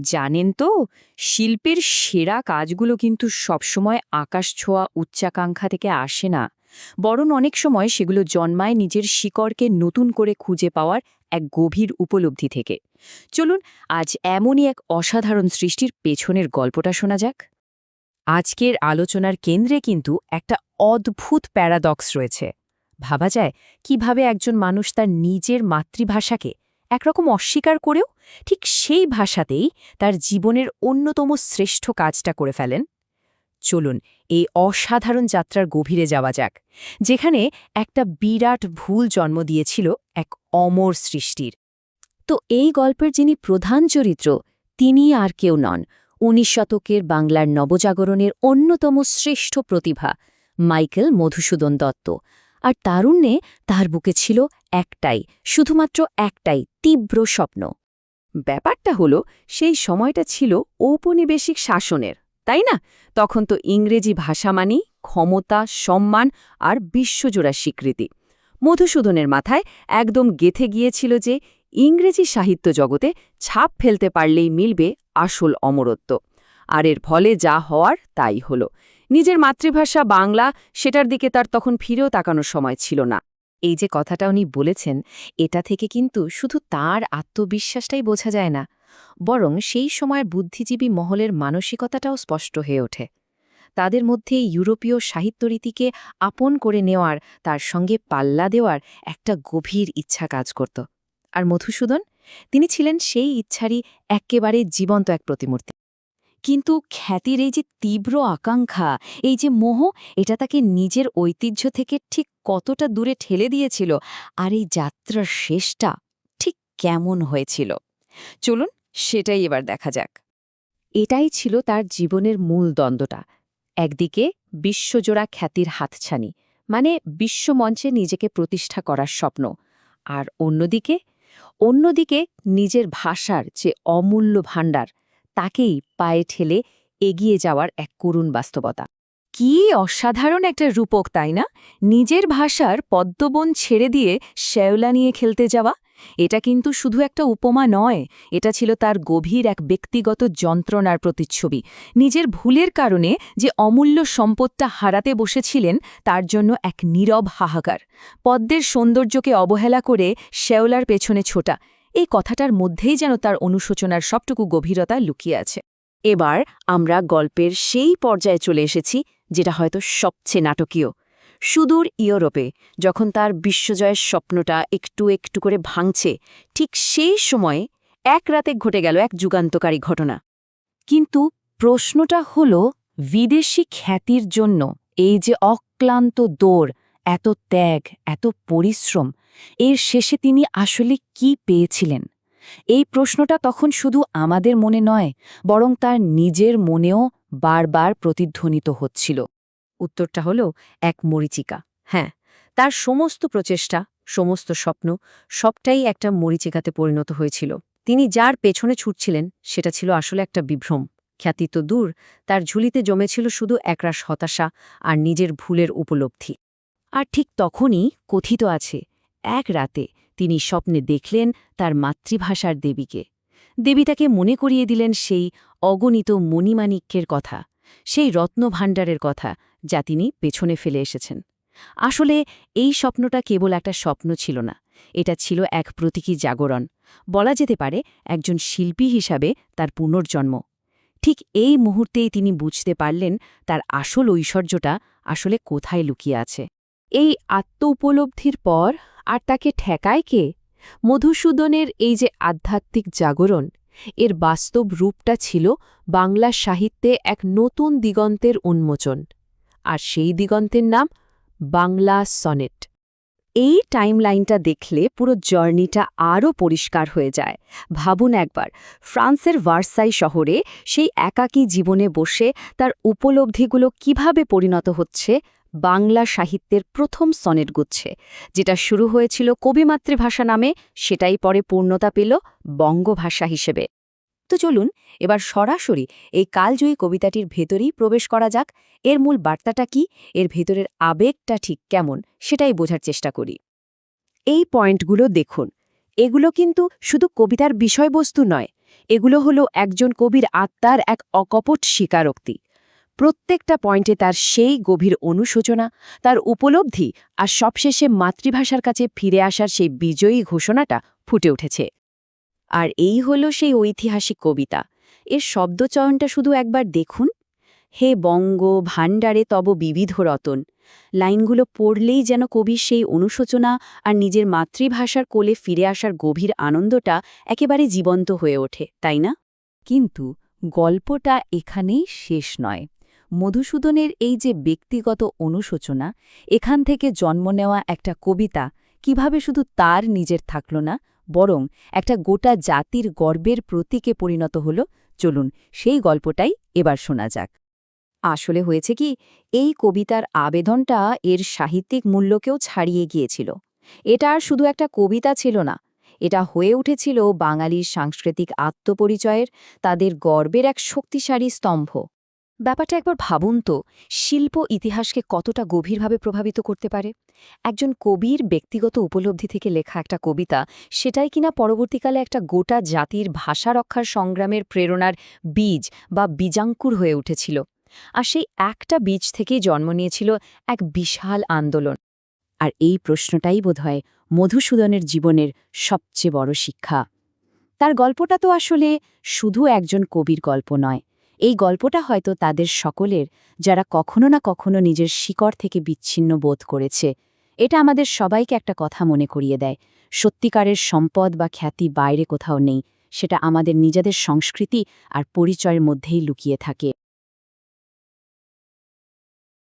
জানেন তো, শিল্পের সেরা কাজগুলো কিন্তু সবসময় আকাশ ছোঁয়া উচ্চাকাঙ্ক্ষা থেকে আসে না, বরং অনেক সময় সেগুলো জন্মায় নিজের শিকড়কে নতুন করে খুঁজে পাওয়ার এক গভীর উপলব্ধি থেকে। চলুন আজ এমনই এক অসাধারণ সৃষ্টির পেছনের গল্পটা শোনা যাক। আজকের আলোচনার কেন্দ্রে কিন্তু একটা অদ্ভুত প্যারাডক্স রয়েছে। ভাবা যায় কিভাবে একজন মানুষ তার নিজের মাতৃভাষাকে একরকম অস্বীকার করেও ঠিক সেই ভাষাতেই তার জীবনের অন্যতম শ্রেষ্ঠ কাজটা করে ফেলেন। চলুন এই অসাধারণ যাত্রার গভীরে যাওয়া যাক, যেখানে একটা বিরাট ভুল জন্ম দিয়েছিল এক অমর সৃষ্টির। তো এই গল্পের যিনি প্রধান চরিত্র, তিনি আর কেউ নন ১৯ শতকের বাংলার নবজাগরণের অন্যতম শ্রেষ্ঠ প্রতিভা মাইকেল মধুসূদন দত্ত। আর তারুণ্যে তার বুকে ছিল শুধুমাত্র একটাই তীব্র স্বপ্ন। ব্যাপারটা হলো, সেই সময়টা ছিল ঔপনিবেশিক শাসনের, তাই না? তখন তো ইংরেজি ভাষা মানেই ক্ষমতা, সম্মান আর বিশ্বজোড়া স্বীকৃতি। মধুসূদনের মাথায় একদম গেঁথে গিয়েছিল যে ইংরেজি সাহিত্য জগতে ছাপ ফেলতে পারলেই মিলবে আসল অমরত্ব। আর এর ফলে যা হওয়ার তাই হলো। নিজের মাতৃভাষা বাংলা, সেটার দিকে তার তখন ফিরেও তাকানোর সময় ছিল না। এই যে কথাটা উনি বলেছেন, এটা থেকে কিন্তু শুধু তার আত্মবিশ্বাসটাই বোঝা যায় না, বরং সেই সময়ের বুদ্ধিজীবী মহলের মানসিকতাটাও স্পষ্ট হয়ে ওঠে। তাদের মধ্যে ইউরোপীয় সাহিত্যরীতিকে আপন করে নেওয়ার, তার সঙ্গে পাল্লা দেওয়ার একটা গভীর ইচ্ছা কাজ করত। আর মধুসূদন, তিনি ছিলেন সেই ইচ্ছারই এক্কেবারে জীবন্ত এক প্রতিমূর্তি। কিন্তু খ্যাতির এই যে তীব্র আকাঙ্ক্ষা, এই যে মোহ, এটা তাকে নিজের ঐতিহ্য থেকে ঠিক কতটা দূরে ঠেলে দিয়েছিল, আর এই যাত্রার শেষটা ঠিক কেমন হয়েছিল, চলুন সেটাই এবার দেখা যাক। এটাই ছিল তার জীবনের মূল দ্বন্দ্বটা। একদিকে বিশ্বজোড়া খ্যাতির হাতছানি, মানে বিশ্বমঞ্চে নিজেকে প্রতিষ্ঠা করার স্বপ্ন, আর অন্যদিকে নিজের ভাষার যে অমূল্য ভাণ্ডার, তাকেই পায়ে ঠেলে এগিয়ে যাওয়ার এক করুণ বাস্তবতা। কি অসাধারণ একটা রূপক, তাই না? নিজের ভাষার পদ্মবন ছেড়ে দিয়ে শ্যাওলা নিয়ে খেলতে যাওয়া। এটা কিন্তু শুধু একটা উপমা নয়, এটা ছিল তার গভীর এক ব্যক্তিগত যন্ত্রণার প্রতিচ্ছবি। নিজের ভুলের কারণে যে অমূল্য সম্পদটা হারাতে বসেছিলেন, তার জন্য এক নীরব হাহাকার। পদ্মের সৌন্দর্যকে অবহেলা করে শ্যাওলার পেছনে ছোটা, এই কথাটার মধ্যেই যেন তার অনুশোচনার সবটুকু গভীরতা লুকিয়ে আছে। এবার আমরা গল্পের সেই পর্যায়ে চলে এসেছি, যেটা হয়তো সবচেয়ে নাটকীয়। সুদূর ইউরোপে যখন তার বিশ্বজয়ের স্বপ্নটা একটু একটু করে ভাঙছে, ঠিক সেই সময়ে এক রাতে ঘটে গেল এক যুগান্তকারী ঘটনা। কিন্তু প্রশ্নটা হল, বিদেশি খ্যাতির জন্য এই যে অক্লান্ত দৌড়, এত ত্যাগ, এত পরিশ্রম, এর শেষে তিনি আসলে কি পেয়েছিলেন? এই প্রশ্নটা তখন শুধু আমাদের মনে নয়, বরং তার নিজের মনেও বারবার প্রতিধ্বনিত হচ্ছিল। উত্তরটা হলো এক মরীচিকা। হ্যাঁ, তার সমস্ত প্রচেষ্টা, সমস্ত স্বপ্ন, সবটাই একটা মরীচিকাতে পরিণত হয়েছিল। তিনি যার পেছনে ছুটছিলেন, সেটা ছিল আসলে একটা বিভ্রম। খ্যাতি তো দূর, তার ঝুলিতে জমেছিল শুধু একরাশ হতাশা আর নিজের ভুলের উপলব্ধি। আর ঠিক তখনই কথিত আছে, এক রাতে তিনি স্বপ্নে দেখলেন তার মাতৃভাষার দেবীকে। দেবী তাকে মনে করিয়ে দিলেন সেই অগণিত মণিমাণিক্যের কথা, সেই রত্নভাণ্ডারের কথা, যা তিনি পেছনে ফেলে এসেছেন। আসলে এই স্বপ্নটা কেবল একটা স্বপ্ন ছিল না, এটা ছিল এক প্রতীকী জাগরণ। বলা যেতে পারে একজন শিল্পী হিসাবে তার পুনর্জন্ম। ঠিক এই মুহূর্তেই তিনি বুঝতে পারলেন তার আসল ঐশ্বর্যটা আসলে কোথায় লুকিয়ে আছে। এই আত্ম-উপলব্ধির পর আর তাকে ঠেকায় কে? মধুসূদনের এই যে আধ্যাত্মিক জাগরণ, এর বাস্তব রূপটা ছিল বাংলা সাহিত্যে এক নতুন দিগন্তের উন্মোচন। আর সেই দিগন্তের নাম বাংলা সনেট। এই টাইমলাইনটা দেখলে পুরো জার্নিটা আরও পরিষ্কার হয়ে যায়। ভাবুন একবার, ফ্রান্সের ভার্সাই শহরে সেই একাকী জীবনে বসে তার উপলব্ধিগুলো কিভাবে পরিণত হচ্ছে বাংলা সাহিত্যের প্রথম সনেটগুচ্ছে। যেটা শুরু হয়েছিল কবিমাতৃভাষা নামে, সেটাই পরে পূর্ণতা পেল বঙ্গভাষা হিসেবে। তো চলুন এবার সরাসরি এই কালজয়ী কবিতাটির ভেতরেই প্রবেশ করা যাক। এর মূল বার্তাটা কি, এর ভেতরের আবেগটা ঠিক কেমন, সেটাই বোঝার চেষ্টা করি। এই পয়েন্টগুলো দেখুন, এগুলো কিন্তু শুধু কবিতার বিষয়বস্তু নয়, এগুলো হলো একজন কবির আত্মার এক অকপট স্বীকারোক্তি। প্রত্যেকটা পয়েন্টে তার সেই গভীর অনুশোচনা, তার উপলব্ধি আর সবশেষে মাতৃভাষার কাছে ফিরে আসার সেই বিজয়ী ঘোষণাটা ফুটে উঠেছে। আর এই হলো সেই ঐতিহাসিক কবিতা। এর শব্দচয়নটা শুধু একবার দেখুন। হে বঙ্গ ভাণ্ডারে তব বিবিধ রতন। লাইনগুলো পড়লেই যেন কবির সেই অনুশোচনা আর নিজের মাতৃভাষার কোলে ফিরে আসার গভীর আনন্দটা একেবারে জীবন্ত হয়ে ওঠে, তাই না? কিন্তু গল্পটা এখানেই শেষ নয়। মধুসূদনের এই যে ব্যক্তিগত অনুশোচনা, এখান থেকে জন্ম নেওয়া একটা কবিতা কিভাবে শুধু তার নিজের থাকল না, বরং একটা গোটা জাতির গর্বের প্রতীকে পরিণত হল, চলুন সেই গল্পটাই এবার শোনা যাক। আসলে হয়েছে কি, এই কবিতার আবেদনটা এর সাহিত্যিক মূল্যকেও ছাড়িয়ে গিয়েছিল। এটা আর শুধু একটা কবিতা ছিল না, এটা হয়ে উঠেছিল বাঙালির সাংস্কৃতিক আত্মপরিচয়ের, তাদের গর্বের এক শক্তিশালী স্তম্ভ। ব্যাপারটা একবার ভাবুন তো, শিল্প ইতিহাসকে কতটা গভীরভাবে প্রভাবিত করতে পারে। একজন কবির ব্যক্তিগত উপলব্ধি থেকে লেখা একটা কবিতা, সেটাই কিনা পরবর্তীকালে একটা গোটা জাতির ভাষা রক্ষার সংগ্রামের প্রেরণার বীজ বা বীজাঙ্কুর হয়ে উঠেছিল। আর সেই একটা বীজ থেকেই জন্ম নিয়েছিল এক বিশাল আন্দোলন। আর এই প্রশ্নটাই বোধহয় মধুসূদনের জীবনের সবচেয়ে বড় শিক্ষা। তার গল্পটা তো আসলে শুধু একজন কবির গল্প নয়, এই গল্পটা হয়তো তাদের সকলের, যারা কখনো না কখনো নিজের শিকড় থেকে বিচ্ছিন্ন বোধ করেছে। এটা আমাদের সবাইকে একটা কথা মনে করিয়ে দেয়, সত্যিকারের সম্পদ বা খ্যাতি বাইরে কোথাও নেই, সেটা আমাদের নিজেদের সংস্কৃতি আর পরিচয়ের মধ্যেই লুকিয়ে থাকে।